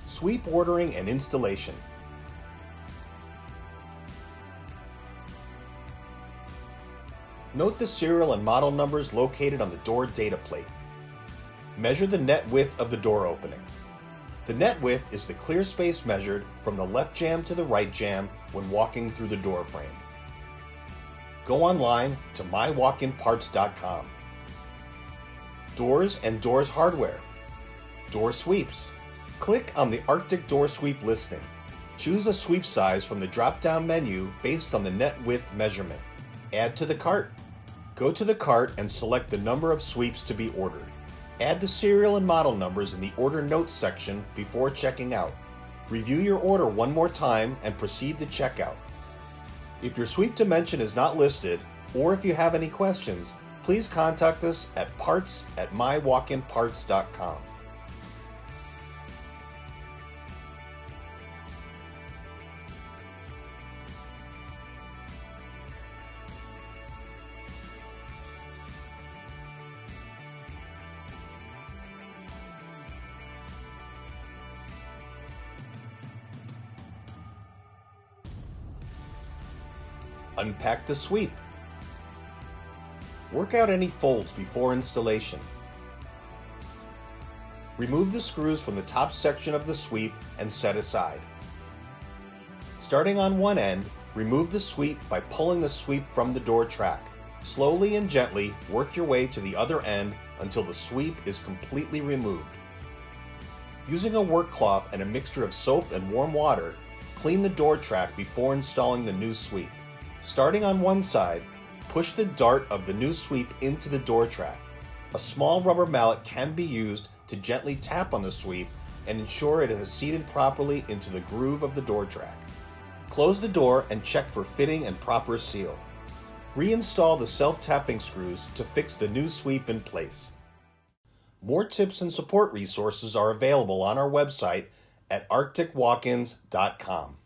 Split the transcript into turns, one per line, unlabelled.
Sweep ordering and installation. Note the serial and model numbers located on the door data plate. Measure the net width of the door opening. The net width is the clear space measured from the left jamb to the right jamb when walking through the door frame. Go online to mywalkinparts.com. Doors and doors hardware. Door sweeps. Click on the Arctic door sweep listing. Choose a sweep size from the drop-down menu based on the net width measurement. Add to the cart. Go to the cart and select the number of sweeps to be ordered. Add the serial and model numbers in the order notes section before checking out. Review your order one more time and proceed to checkout. If your sweep dimension is not listed, or if you have any questions, please contact us at parts@mywalkinparts.com. Unpack the sweep. Work out any folds before installation. Remove the screws from the top section of the sweep and set aside. Starting on one end, remove the sweep by pulling the sweep from the door track. Slowly and gently work your way to the other end until the sweep is completely removed. Using a work cloth and a mixture of soap and warm water, clean the door track before installing the new sweep. Starting on one side, push the dart of the new sweep into the door track. A small rubber mallet can be used to gently tap on the sweep and ensure it has seated properly into the groove of the door track. Close the door and check for fitting and proper seal. Reinstall the self-tapping screws to fix the new sweep in place. More tips and support resources are available on our website at arcticwalkins.com.